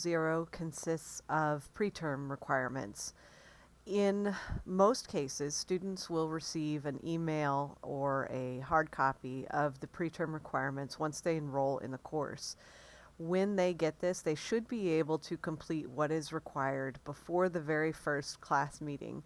0 consists of preterm requirements. In most cases, students will receive an email or a hard copy of the preterm requirements once they enroll in the course. When they get this, they should be able to complete what is required before the very first class meeting.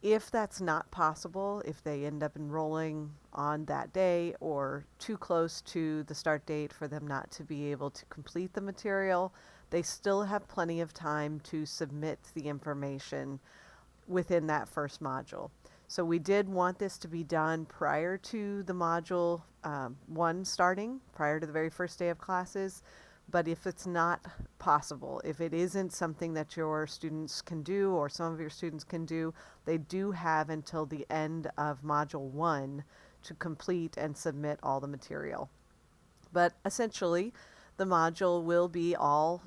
If that's not possible, if they end up enrolling on that day or too close to the start date for them not to be able to complete the material, they still have plenty of time to submit the information within that first module. So we did want this to be done prior to the module 1 starting, prior to the very first day of classes. But if it's not possible, if it isn't something that your students can do or some of your students can do, they do have until the end of module 1 to complete and submit all the material. But essentially, the module will be all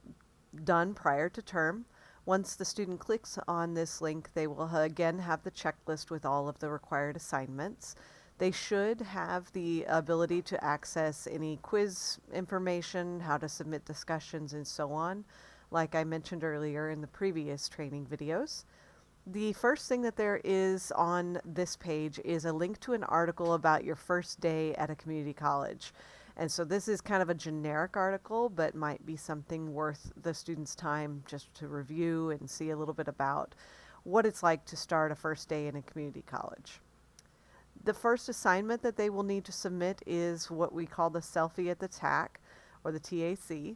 done prior to term. Once the student clicks on this link, they will again have the checklist with all of the required assignments. They should have the ability to access any quiz information, how to submit discussions, and so on, like I mentioned earlier in the previous training videos. The first thing that there is on this page is a link to an article about your first day at a community college. And so this is kind of a generic article, but might be something worth the student's time just to review and see a little bit about what it's like to start a first day in a community college. The first assignment that they will need to submit is what we call the Selfie at the TAC, or the TAC.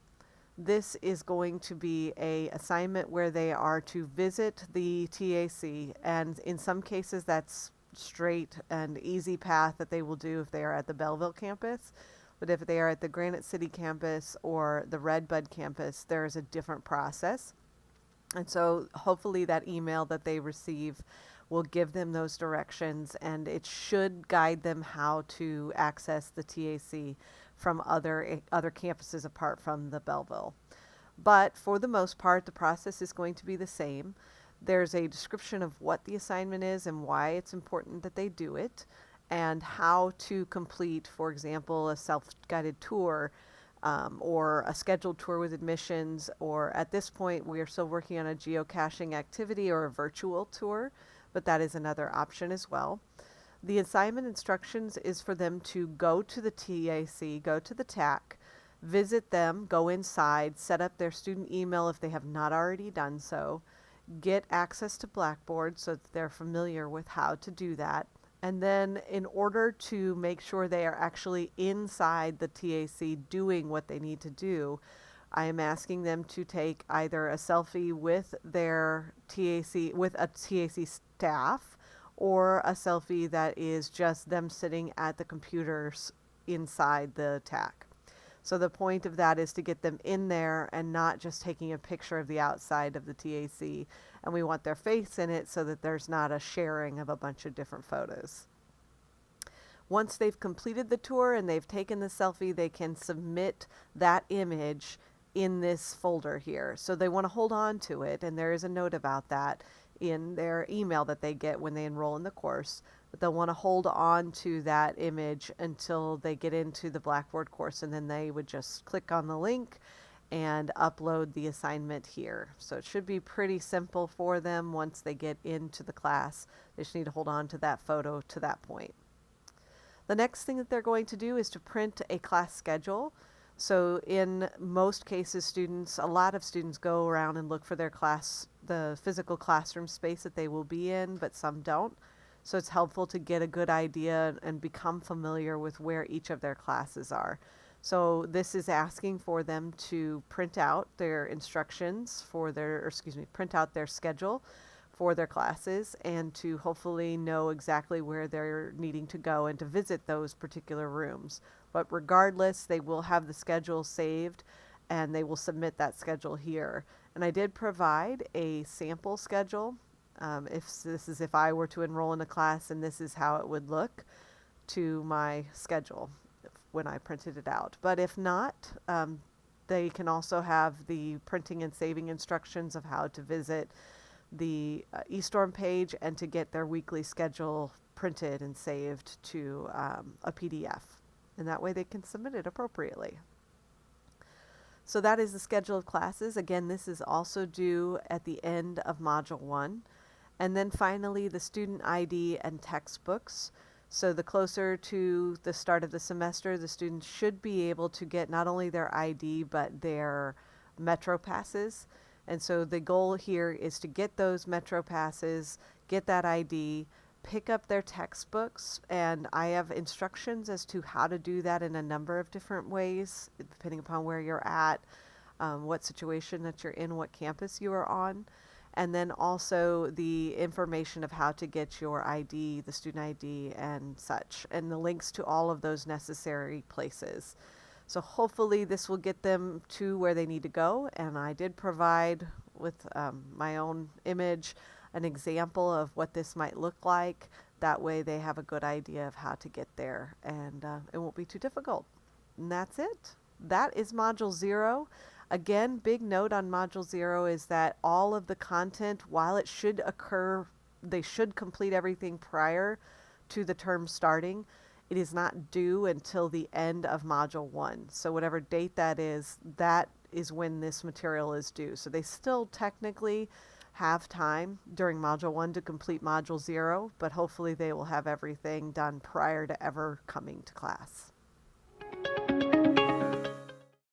This is going to be a assignment where they are to visit the TAC, and in some cases that's straight and easy path that they will do if they are at the Belleville campus. But if they are at the Granite City campus or the Redbud campus, there is a different process. And so hopefully that email that they receive will give them those directions, and it should guide them how to access the TAC from other campuses apart from the Belleville. But for the most part, the process is going to be the same. There's a description of what the assignment is and why it's important that they do it, and how to complete, for example, a self-guided tour, or a scheduled tour with admissions, or at this point we are still working on a geocaching activity or a virtual tour, but that is another option as well. The assignment instructions is for them to go to the TAC, go to the TAC, visit them, go inside, set up their student email if they have not already done so, get access to Blackboard so that they're familiar with how to do that. And then in order to make sure they are actually inside the TAC doing what they need to do, I am asking them to take either a selfie with their TAC, with a TAC staff, or a selfie that is just them sitting at the computers inside the TAC. So the point of that is to get them in there and not just taking a picture of the outside of the TAC. And we want their face in it so that there's not a sharing of a bunch of different photos. Once they've completed the tour and they've taken the selfie, they can submit that image in this folder here. So they want to hold on to it, and there is a note about that in their email that they get when they enroll in the course. But they'll want to hold on to that image until they get into the Blackboard course, and then they would just click on the link and upload the assignment here. So it should be pretty simple for them once they get into the class. They just need to hold on to that photo to that point. The next thing that they're going to do is to print a class schedule. So in most cases, a lot of students go around and look for their class, the physical classroom space that they will be in, but some don't. So it's helpful to get a good idea and become familiar with where each of their classes are. So this is asking for them to print out their instructions for print out their schedule for their classes, and to hopefully know exactly where they're needing to go and to visit those particular rooms. But regardless, they will have the schedule saved and they will submit that schedule here. And I did provide a sample schedule. If I were to enroll in a class, and this is how it would look to my schedule when I printed it out. But if not, they can also have the printing and saving instructions of how to visit the eStorm page and to get their weekly schedule printed and saved to a PDF. And that way they can submit it appropriately. So that is the schedule of classes. Again, this is also due at the end of Module 1. And then finally, the student ID and textbooks. So the closer to the start of the semester, the students should be able to get not only their ID, but their Metro passes. And so the goal here is to get those Metro passes, get that ID, pick up their textbooks, and I have instructions as to how to do that in a number of different ways, depending upon where you're at, what situation that you're in, what campus you are on, and then also the information of how to get your ID, the student ID, and such, and the links to all of those necessary places. So hopefully this will get them to where they need to go, and I did provide with my own image an example of what this might look like. That way they have a good idea of how to get there, and it won't be too difficult. And that's it. That is Module 0. Again, big note on Module 0 is that all of the content, while it should occur, they should complete everything prior to the term starting. It is not due until the end of Module 1. So whatever date that is when this material is due. So they still technically have time during Module 1 to complete Module 0, but hopefully they will have everything done prior to ever coming to class.